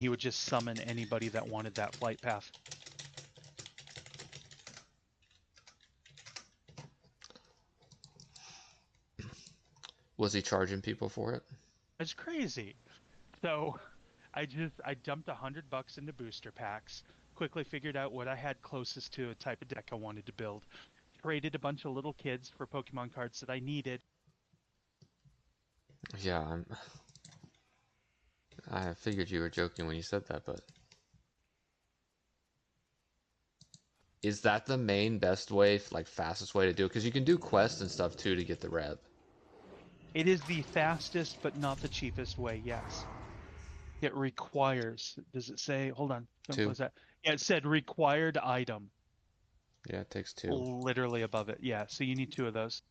He would just summon anybody that wanted that flight path. Was he charging people for it? It's crazy. So I dumped $100 into booster packs, quickly figured out what I had closest to a type of deck I wanted to build, traded a bunch of little kids for Pokemon cards that I needed. Yeah, I figured you were joking when you said that, but is that the main best way, like fastest way to do it? Because you can do quests and stuff too to get the rep. It is the fastest but not the cheapest way, yes. It requires, does it say, hold on, what Two. was that? Yeah, it said required item, Yeah, it takes two. literally above it. Yeah, so you need 2 of those.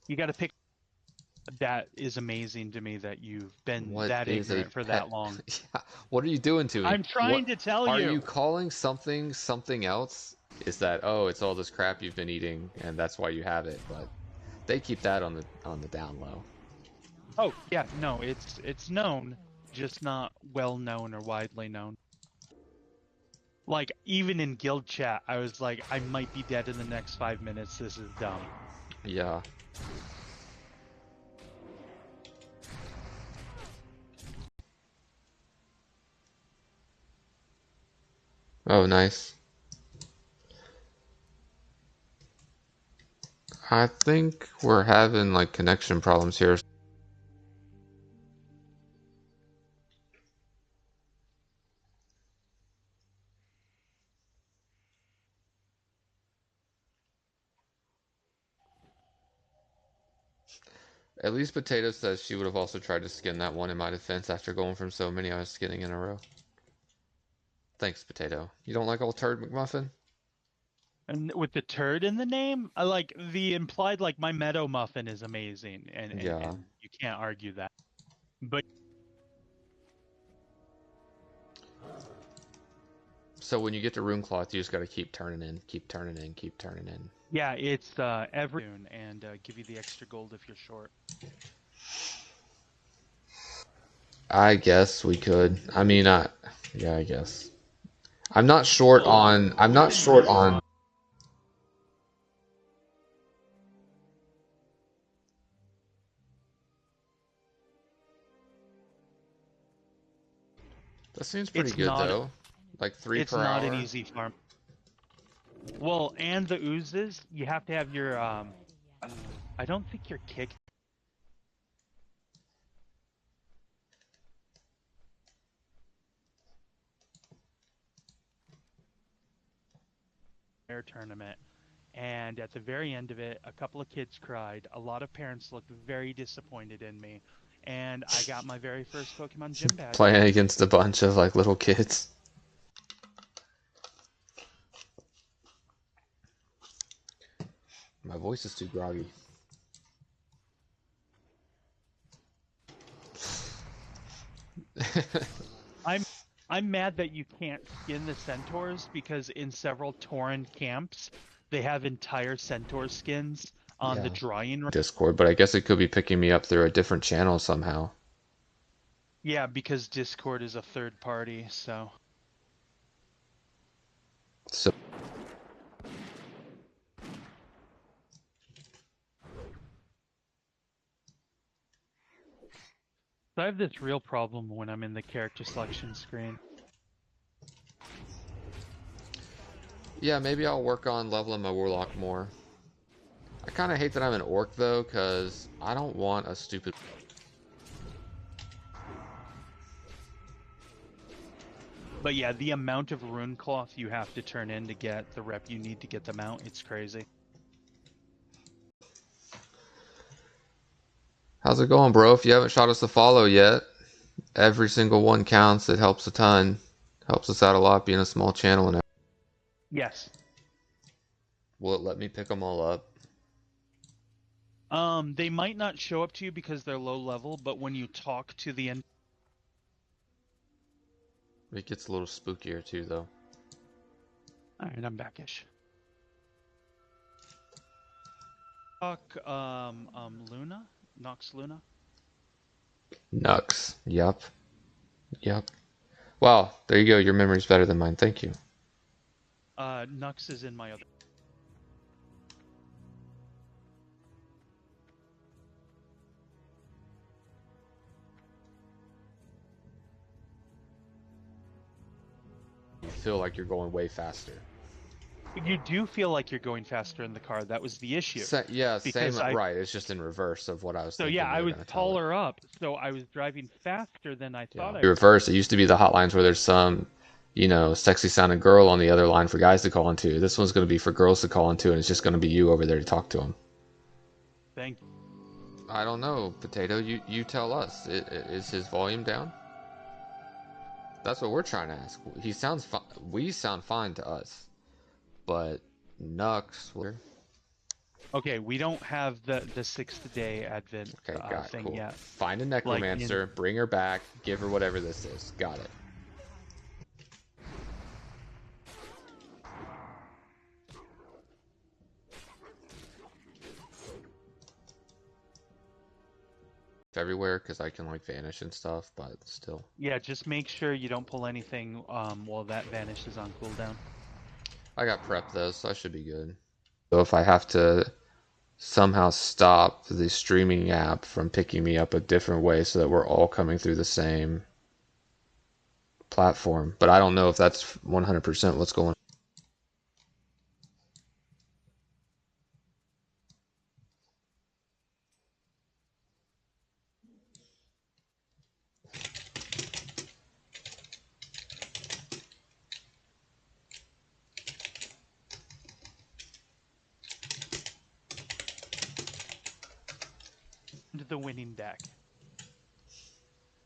You got to pick. That is amazing to me that you've been What that is a ignorant for pet? that long. Yeah, what are you doing to me? I'm What trying to tell are you you. calling something something else? Is that, oh, it's all this crap you've been eating and that's why you have it? But they keep that on the down low. Oh, yeah, no, it's known, just not well known or widely known. Like, even in guild chat, I was like, I might be dead in the next 5 minutes. This is dumb. Yeah. Oh, nice. I think we're having like connection problems here. At least Potato says she would have also tried to skin that one in my defense after going from so many I was skinning in a row. Thanks, Potato. You don't like old Turd McMuffin? And with the turd in the name, I like the implied, like, my Meadow Muffin is amazing, Yeah. and you can't argue that. But So when you get to Rune Cloth, you just gotta keep turning in, keep turning in, keep turning in. yeah, it's every and give you the extra gold if you're short. I guess we could. I mean, yeah, I guess. I'm not short Well, on. I'm not short on. That seems pretty it's good not though. Like three it's per not an hour. easy farm. Well, and the oozes, you have to have your I don't think your kick air tournament. And at the very end of it, a couple of kids cried. A lot of parents looked very disappointed in me. And I got my very first Pokemon gym badge. Playing against a bunch of like little kids. My voice is too groggy. I'm I'm mad that you can't skin the centaurs because in several Tauren camps they have entire centaur skins on the Yeah. drying rack. Discord, but I guess it could be picking me up through a different channel somehow. Yeah, because Discord is a third party, so So I have this real problem when I'm in the character selection screen. yeah, maybe I'll work on leveling my Warlock more. I kind of hate that I'm an Orc though, because I don't want a stupid. But yeah, the amount of rune cloth you have to turn in to get the rep you need to get the mount, it's crazy. How's it going, bro? If you haven't shot us a follow yet, every single one counts. It helps a ton. Helps us out a lot being a small channel. And Yes. will it let me pick them all up? They might not show up to you because they're low level, but when you talk to the end, It gets a little spookier too, though. alright, I'm backish. Talk, Luna? Nox Luna? Nux. Yup. Yup. Wow, there you go. Your memory's better than mine. Thank you. Nux is in my other. You feel like you're going way faster. You do feel like you're going faster in the car. That was the issue. Yeah, same. Because Right. It's just in reverse of what I was so yeah, thinking you I were was going to tell it. taller up, so I was driving faster than I Yeah. thought I The would. reverse. It used to be the hotlines where there's some, sexy sounding girl on the other line for guys to call into. This one's going to be for girls to call into, and it's just going to be you over there to talk to them. Thank you. I don't know, Potato. You tell us. Is his volume down? That's what we're trying to ask. He sounds. We sound fine to us, but Nux. Okay, we don't have the 6th day Advent Okay, got it. thing Cool. yet. Find a Like in necromancer, bring her back, give her whatever this is. Got it. Everywhere because I can like vanish and stuff, but still. yeah, just make sure you don't pull anything while that vanishes on cooldown. I got prepped though, so I should be good. So if I have to somehow stop the streaming app from picking me up a different way so that we're all coming through the same platform, but I don't know if that's 100% what's going on. Into the winning deck.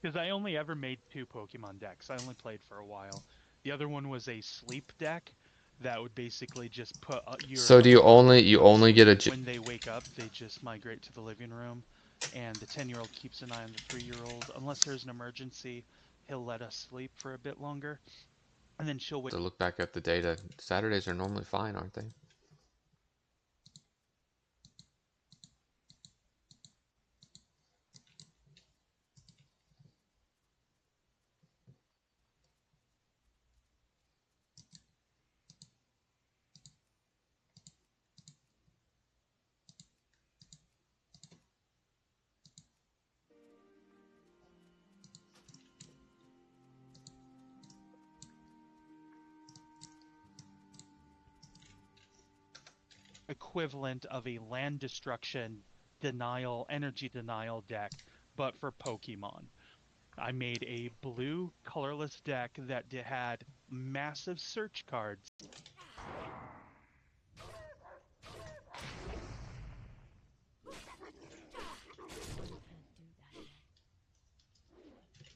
Because I only ever made 2 Pokemon decks. I only played for a while. The other one was a sleep deck that would basically just put your So do you opponent only get a when they wake up, they just migrate to the living room, and the 10-year-old keeps an eye on the 3-year-old. Unless there's an emergency, he'll let us sleep for a bit longer, and then she'll wake. to look back at the data? Saturdays are normally fine, aren't they? Equivalent of a land destruction denial, energy denial deck, but for Pokemon. I made a blue colorless deck that had massive search cards.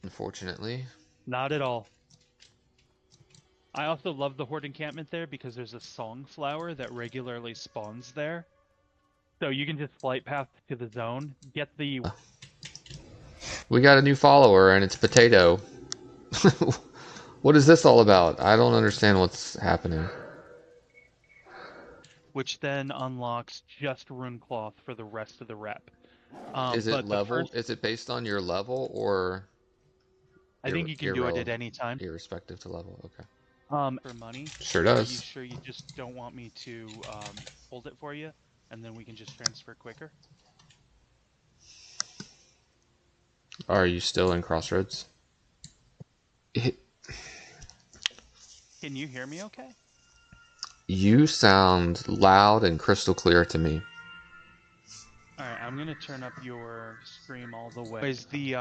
Unfortunately. Not at all. I also love the Horde encampment there because there's a songflower that regularly spawns there. So you can just flight path to the zone, get the. We got a new follower and it's Potato. What is this all about? I don't understand what's happening. Which then unlocks just Runecloth for the rest of the rep. Is it But the level? first, Is it based on your level or I think you can do it at any time. irrespective to level? Okay. For money, Sure are you does. sure you just don't want me to hold it for you, and then we can just transfer quicker? Are you still in Crossroads? Can you hear me okay? You sound loud and crystal clear to me. Alright, I'm gonna turn up your stream all the way. Is the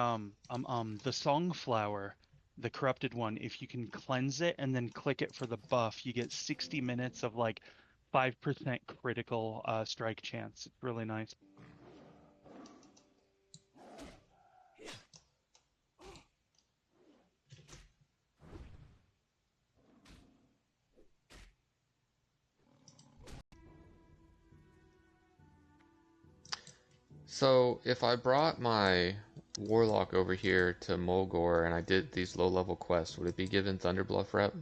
Songflower, the corrupted one, if you can cleanse it and then click it for the buff, you get 60 minutes of like 5% critical strike chance. It's really nice. So if I brought my Warlock over here to Mulgore and I did these low level quests, would it be given Thunderbluff rep?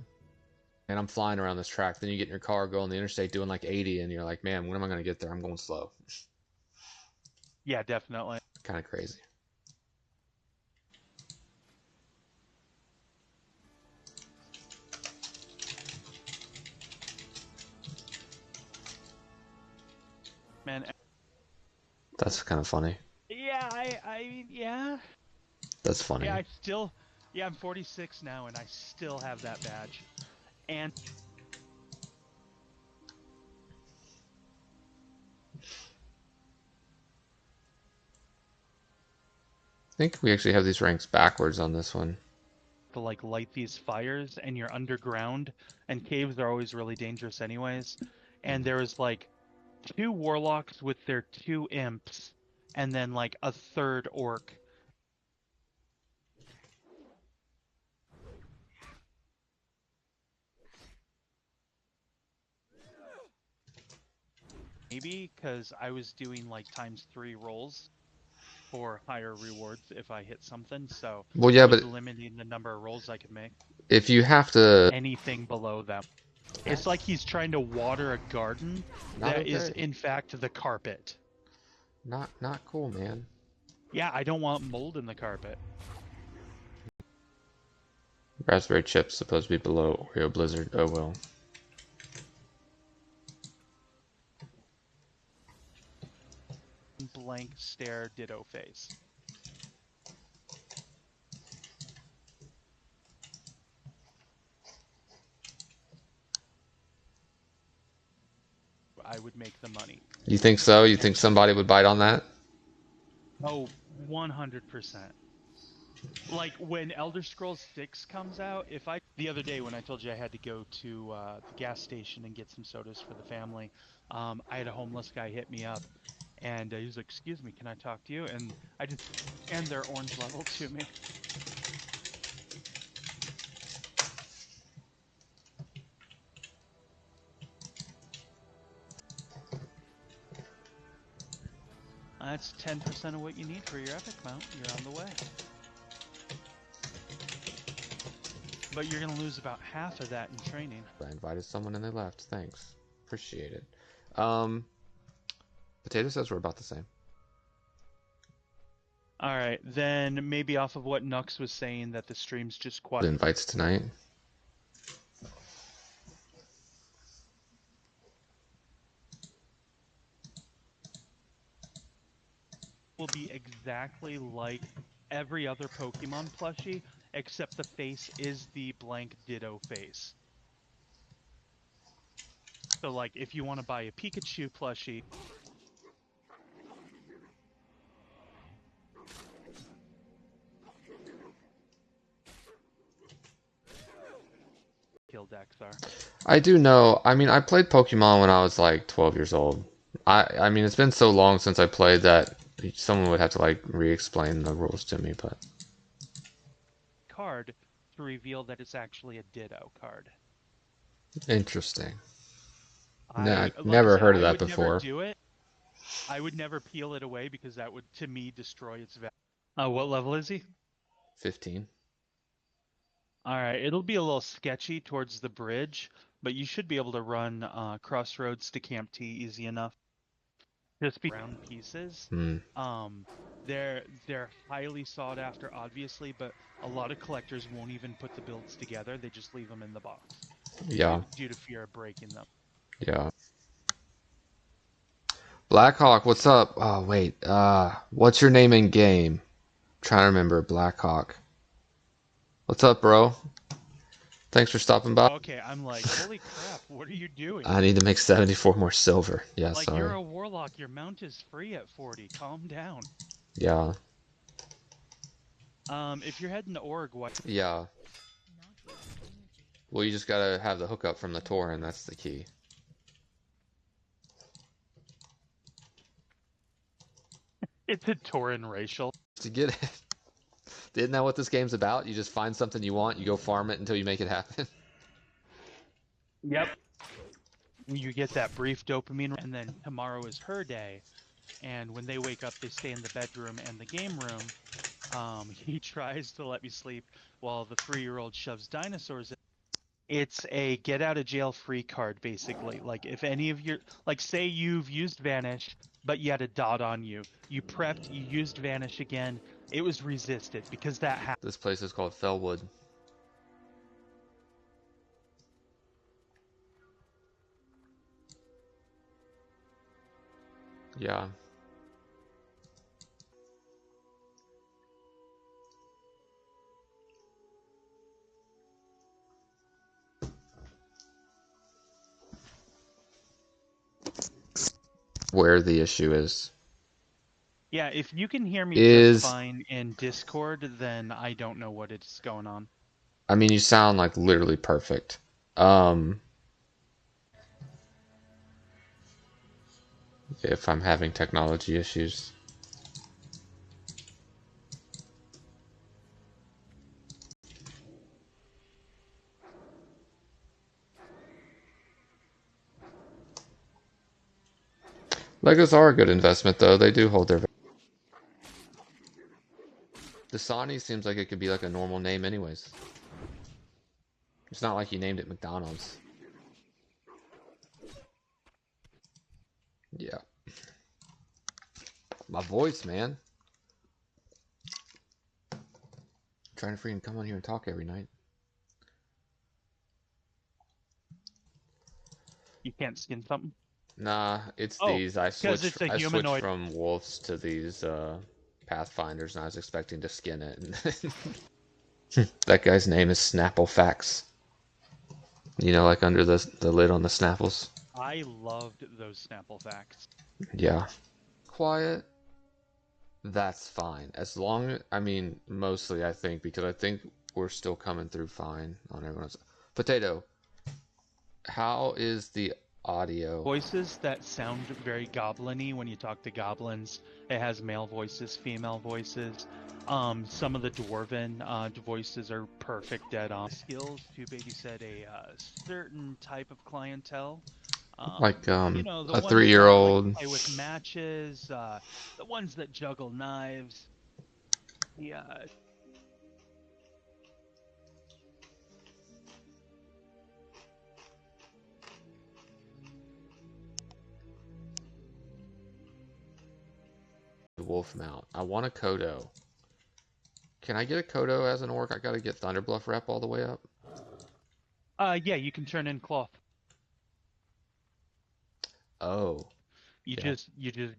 And I'm flying around this track, then you get in your car, go on the interstate doing like 80, and you're like, man, when am I going to get there? I'm going slow. Yeah, definitely. Kind of crazy. That's kind of funny. Yeah, yeah. That's Yeah, funny. yeah, I'm 46 now and I still have that badge. And I think we actually have these ranks backwards on this one. to like light these fires and you're underground and caves are always really dangerous anyways. And there was like two warlocks with their two imps and then like a third orc. Maybe because I was doing like ×3 rolls for higher rewards if I hit something, so Well, it yeah, was but limiting the number of rolls I could make. if you have to, Anything below them. It's like that's he's trying to water a garden not that is okay. in fact the carpet. Not cool, man. Yeah, I don't want mold in the carpet. Raspberry chips supposed to be below Oreo Blizzard. Oh well. Blank stare ditto face. I would make the money. You think so? You think And somebody would bite on that? oh, 100%. Like when Elder Scrolls 6 comes out, if I the other day when I told you I had to go to the gas station and get some sodas for the family, I had a homeless guy hit me up, and he was like, "Excuse me, can I talk to you?" And I just and their orange level to me. That's 10% of what you need for your epic mount. You're on the way, but you're gonna lose about half of that in training. I invited someone and they left. Thanks. Appreciate it. Um, Potato says we're about the same. All right, then maybe off of what Nux was saying that the stream's just quiet. The invites tonight. Will be exactly like every other Pokemon plushie, except the face is the blank Ditto face. So, like, if you want to buy a Pikachu plushie, kill decks are. I do know. I mean, I played Pokemon when I was like 12 years old. I mean, it's been so long since I played that someone would have to like re-explain the rules to me, but Card to reveal that it's actually a Ditto card. interesting. Nah, I, like I never said, heard of I that would never before. do it. I would never peel it away because that would, to me, destroy its value. What level is he? 15. All right, it'll be a little sketchy towards the bridge, but you should be able to run Crossroads to Camp T easy enough. Just be round pieces. Hmm. Um, they're highly sought after, obviously, but a lot of collectors won't even put the builds together. They just leave them in the box Yeah. due to fear of breaking them. Yeah. Blackhawk, what's up? Oh, wait. What's your name in game? Trying to remember. Blackhawk. What's up, bro? Thanks for stopping by. Okay, I'm like, holy crap, what are you doing? I need to make 74 more silver. Yeah, Like, you're sorry. a warlock. Your mount is free at 40. Calm down. Yeah. If you're heading to Org, what? Yeah. Well, you just gotta have the hookup from the Tauren. That's the key. It's a Tauren racial. To get it. Isn't that what this game's about? You just find something you want, you go farm it until you make it happen. Yep. You get that brief dopamine, and then tomorrow is her day. And when they wake up, they stay in the bedroom and the game room. He tries to let me sleep while the 3-year-old shoves dinosaurs in. It's a get out of jail free card, basically. Like, if any of your, like, say you've used Vanish, but you had a dot on you. You prepped, you used Vanish again. It was resisted because that happened. This place is called Fellwood. Yeah. where the issue is. Yeah, if you can hear me just Is fine in Discord, then I don't know what is going on. I mean, you sound like literally perfect. Um, if I'm having technology issues. Legos are a good investment, though. They do hold their value. Dasani seems like it could be like a normal name, anyways. It's not like you named it McDonald's. Yeah. My voice, man. I'm trying to freaking come on here and talk every night. You can't skin something? Nah, it's Oh, these. I because switched it's a I switched humanoid. from wolves to these Pathfinders, and I was expecting to skin it. That guy's name is Snapplefax. You know, like under the lid on the Snapples. I loved those Snapple facts. Yeah. Quiet. That's fine. As long, I mean, mostly I think, because I think we're still coming through fine on everyone's. Potato, how is the audio? Voices that sound very goblin-y when you talk to goblins. It has male voices, female voices. Some of the dwarven voices are perfect, dead on. Skills to babysit a certain type of clientele. Like The a ones that like three-year-old. play with matches, the ones that juggle knives. Yeah, Wolf mount. I want a Kodo. Can I get a Kodo as an orc? I gotta get Thunderbluff rep all the way up. yeah, you can turn in cloth. Oh, You yeah. just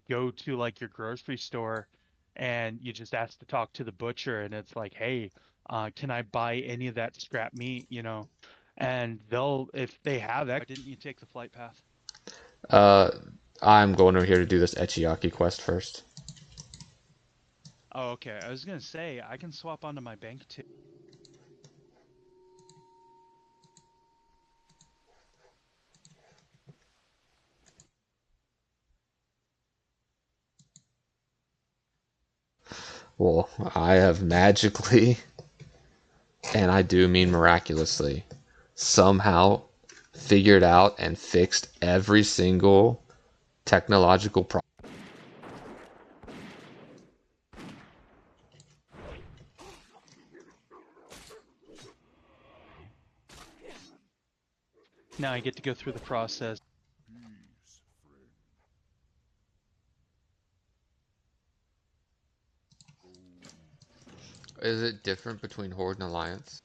go to like your grocery store and you just ask to talk to the butcher and it's like, "Hey, can I buy any of that scrap meat, And they'll if they have that, didn't you take the flight path? Uh, I'm going over here to do this Echiaki quest first. Oh, okay. I was gonna say I can swap onto my bank too. Well, I have magically, and I do mean miraculously, somehow figured out and fixed every single technological problem. Now I get to go through the process. Is it different between Horde and Alliance?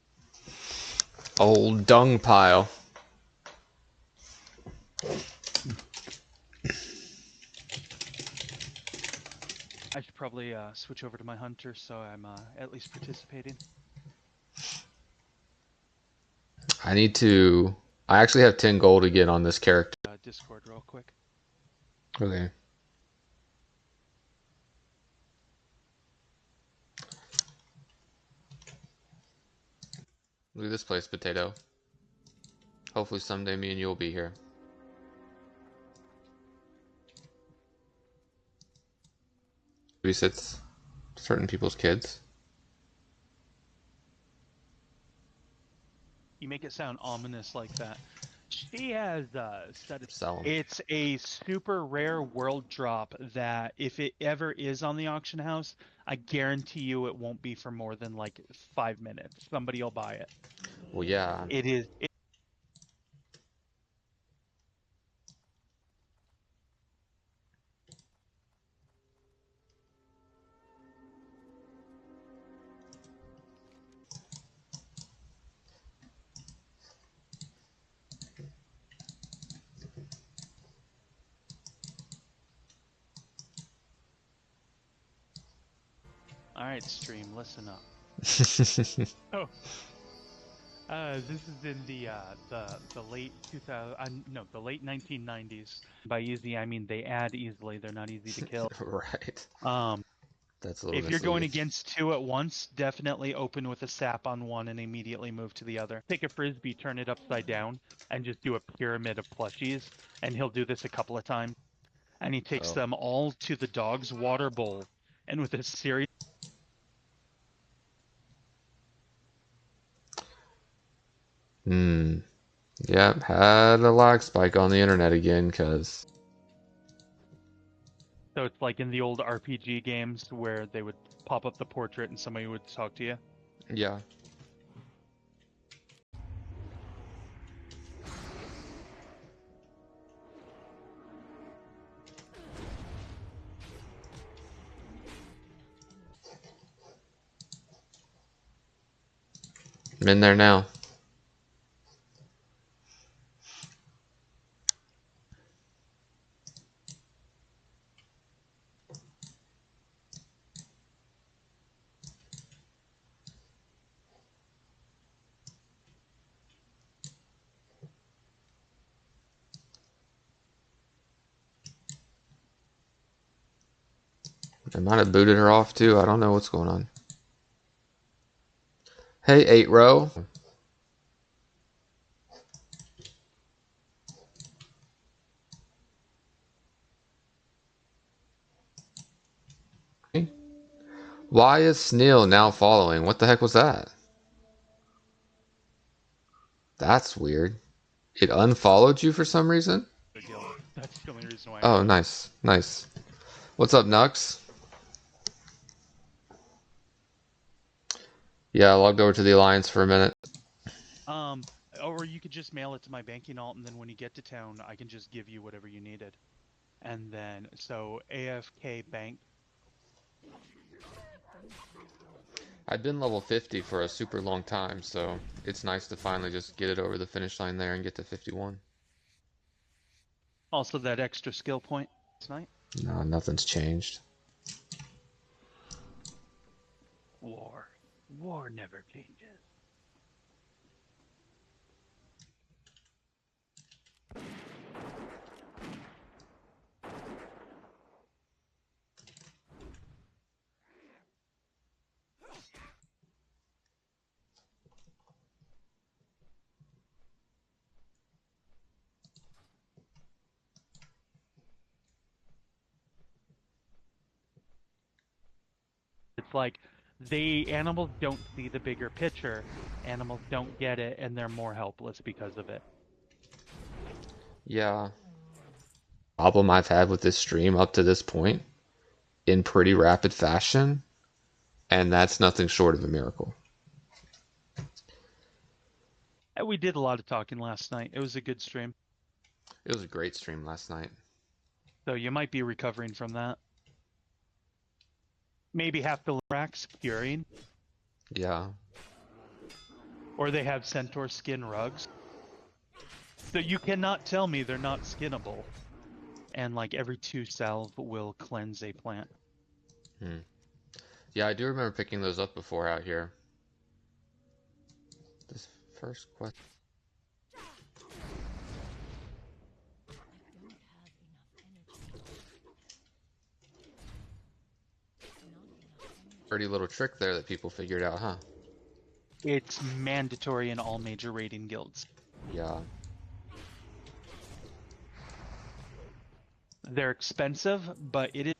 Old dung pile. I should probably switch over to my hunter so I'm at least participating. I need to. I actually have 10 gold to get on this character. Discord real quick. Okay. Look at this place, Potato. Hopefully someday me and you will be here. Babysits certain people's kids. You make it sound ominous like that. She has said Sell them. it's a super rare world drop that if it ever is on the auction house, I guarantee you it won't be for more than like 5 minutes. Somebody will buy it. Well, yeah. It is. All right, stream, listen up. Oh, This is in the late 2000, no, the late 1990s. By easy, I mean they add easily. They're not easy to kill. Right. Um, That's a little if you're going misleading. against two at once, definitely open with a sap on one and immediately move to the other. Take a frisbee, turn it upside down, and just do a pyramid of plushies. And he'll do this a couple of times. And he takes Oh. them all to the dog's water bowl. And with a series, Hmm. Yep, had a lag spike on the internet again, cause so it's like in the old RPG games where they would pop up the portrait and somebody would talk to you. yeah. I'm in there now. I might have booted her off too. I don't know what's going on. Hey, 8 row. Why is Sneal now following? What the heck was that? That's weird. It unfollowed you for some reason? The guild. That's the only reason why I Oh, know. nice. Nice. What's up, Nux? Yeah, I logged over to the Alliance for a minute. Um, or you could just mail it to my banking alt, and then when you get to town, I can just give you whatever you needed. And then, so AFK Bank. I've been level 50 for a super long time, so it's nice to finally just get it over the finish line there and get to 51. Also, that extra skill point tonight. No, nothing's changed. War. War never changes. It's like animals don't see the bigger picture. Animals don't get it, and they're more helpless because of it. Yeah. Problem I've had with this stream up to this point in pretty rapid fashion, and that's nothing short of a miracle. And we did a lot of talking last night. It was a good stream. It was a great stream last night. So you might be recovering from that. Maybe have to racks curing, Yeah. or they have centaur skin rugs. So you cannot tell me they're not skinnable. And like every 2 salve will cleanse a plant. Hmm. Yeah, I do remember picking those up before out here. This first question. Pretty little trick there that people figured out, huh? It's mandatory in all major raiding guilds. Yeah. They're expensive, but it is.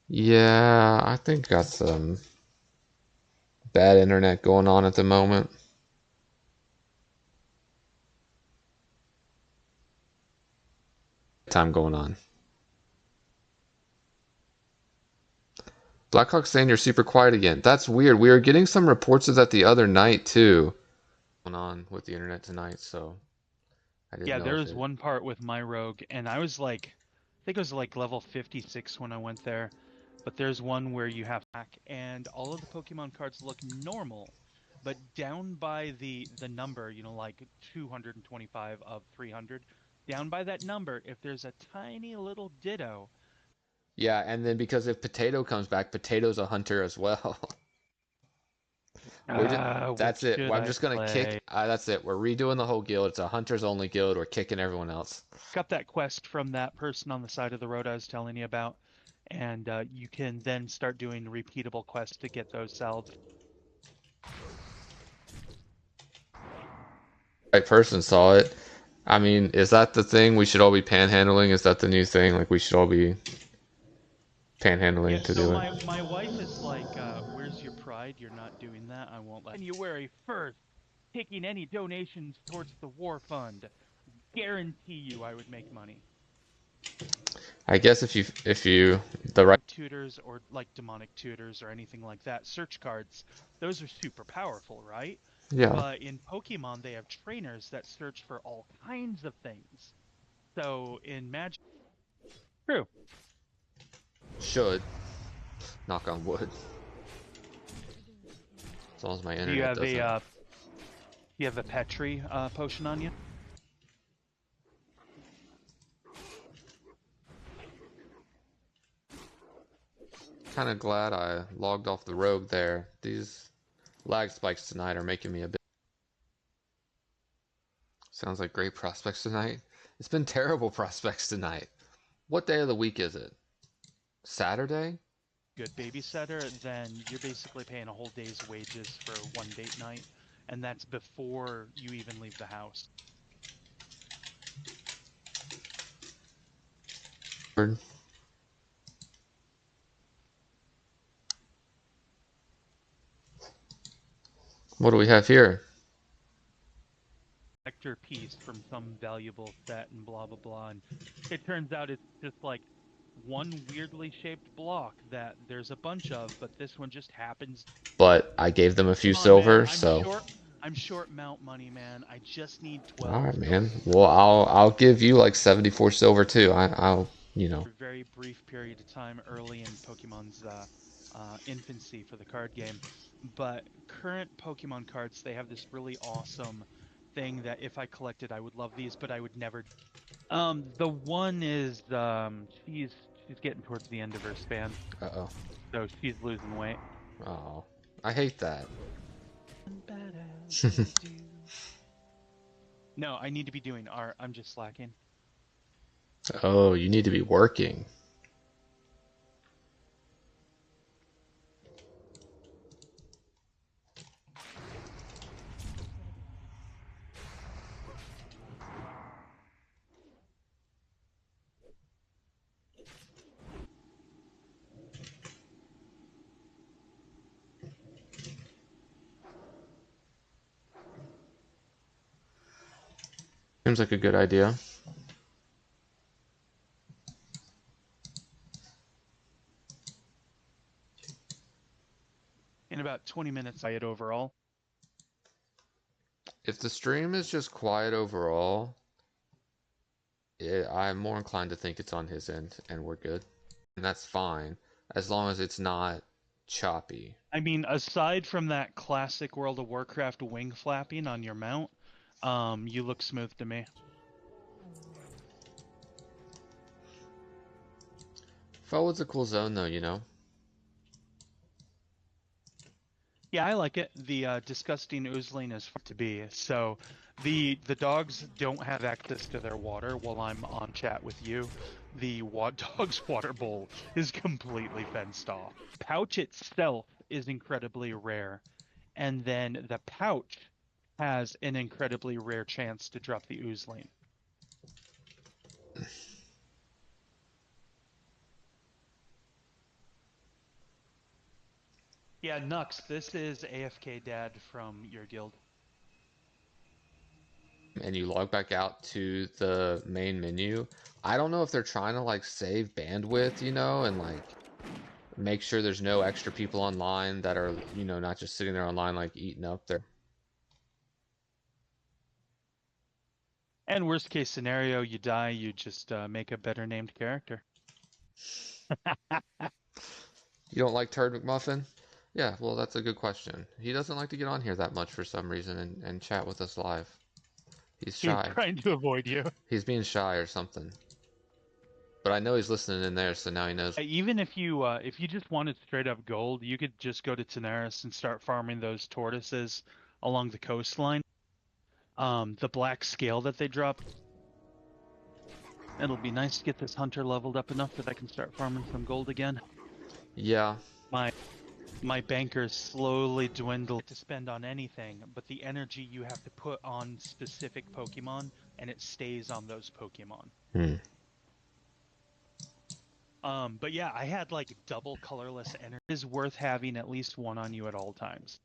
Yeah, I think got some bad internet going on at the moment. Time going on. Blackhawk saying you're super quiet again. That's weird. We were getting some reports of that the other night too. Going on with the internet tonight, so I didn't Yeah, know there if was it. one part with my rogue, and I was like, I think it was like level 56 when I went there. But there's one where you have back, and all of the Pokemon cards look normal, but down by the number, like 225 of 300, down by that number, if there's a tiny little Ditto, Yeah, and then because if Potato comes back, Potato's a hunter as well. We just What that's it. should I'm I just gonna kick. play? That's it. We're redoing the whole guild. It's a hunters only guild. We're kicking everyone else. Got that quest from that person on the side of the road I was telling you about, and you can then start doing repeatable quests to get those salved. Right person saw it. I mean, is that the thing? We should all be panhandling. Is that the new thing? Like we should all be Yeah, panhandling to so do it. my wife is like, "Where's your pride? You're not doing that. I won't let." January 1st, taking any donations towards the war fund. Guarantee you, I would make money. I guess if you the right Tutors or like demonic tutors or anything like that, search cards, those are super powerful, right? yeah But in Pokemon, they have trainers that search for all kinds of things. So in Magic, true. should knock on wood as long as my Do you internet have a doesn't. Petri potion on you? Kind of glad I logged off the rogue there. These lag spikes tonight are making me a bit. Sounds like great prospects tonight. It's been terrible prospects tonight. What day of the week is it? Saturday? Good babysitter, then you're basically paying a whole day's wages for one date night, and that's before you even leave the house. What do we have here? Vector piece from some valuable set and blah blah blah, and it turns out it's just like one weirdly shaped block that there's a bunch of, but this one just happens. But I gave them a few Come on, man. silver, so I'm short mount money, man. I just need all 12 right, man. silver. Well, I'll give you like 74 silver too. I'll For a very brief period of time early in Pokemon's infancy for the card game. But current Pokemon cards, they have this really awesome thing that if I collected, I would love these, but I would never. The one is she's getting towards the end of her span, Uh-oh. so she's losing weight. Oh, I hate that. No, I need to be doing art. I'm just slacking. Oh, you need to be working. Seems like a good idea. In about 20 minutes, I had overall. If the stream is just quiet overall, I'm more inclined to think it's on his end and we're good. And that's fine, as long as it's not choppy. I mean, aside from that classic World of Warcraft wing flapping on your mount, you look smooth to me. Forward's a cool zone though, you know? Yeah, I like it. The disgusting oozling is fun to be. So the dogs don't have access to their water while I'm on chat with you. The dog's water bowl is completely fenced off. Pouch itself is incredibly rare, and then the pouch has an incredibly rare chance to drop the oozling. Yeah, Nux, this is AFK Dad from your guild. And you log back out to the main menu. I don't know if they're trying to like save bandwidth, you know, and like make sure there's no extra people online that are, you know, not just sitting there online like eating up their. And worst case scenario, you die, you just make a better named character. You don't like Turd McMuffin? Yeah, well, that's a good question. He doesn't like to get on here that much for some reason and chat with us live. He's He's shy. trying to avoid you. He's being shy or something. But I know he's listening in there, so now he knows. Even if you just wanted straight up gold, you could just go to Tanaris and start farming those tortoises along the coastline. The black scale that they drop. It'll be nice to get this hunter leveled up enough that I can start farming some gold again. Yeah. My bankers slowly dwindle to spend on anything, but the energy you have to put on specific Pokemon, and it stays on those Pokemon. Hmm. But yeah, I had like double colorless energy. It is worth having at least one on you at all times.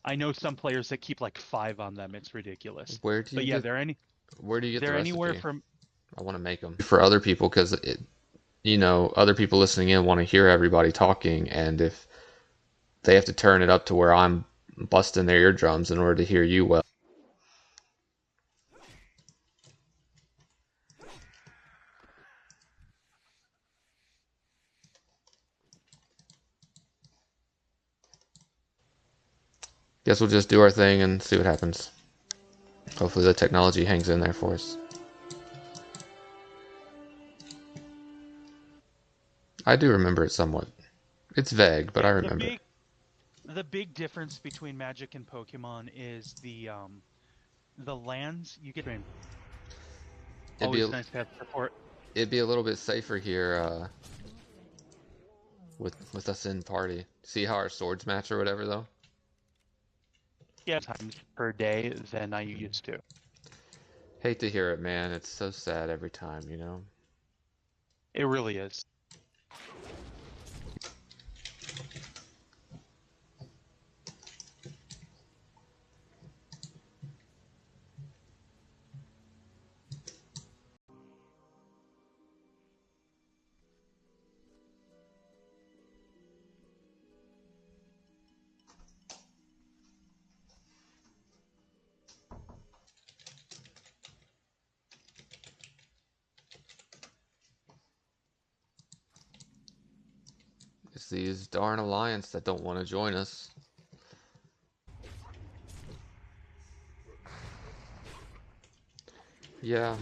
I know some players that keep like 5 on them. It's ridiculous. Where do you But yeah, get? Where do you get the they're recipe? anywhere from. I want to make them for other people because other people listening in want to hear everybody talking, and if they have to turn it up to where I'm busting their eardrums in order to hear you well. Guess we'll just do our thing and see what happens. Hopefully the technology hangs in there for us. I do remember it somewhat. It's vague, but I Yeah, remember. the big difference between Magic and Pokemon is the lands you get in. It'd be Always a, nice to have support. it'd be a little bit safer here with us in party. See how our swords match or whatever though? Yeah, times per day than I used to. Hate to hear it, man. It's so sad every time. It really is. It's these darn alliance that don't want to join us. Yeah,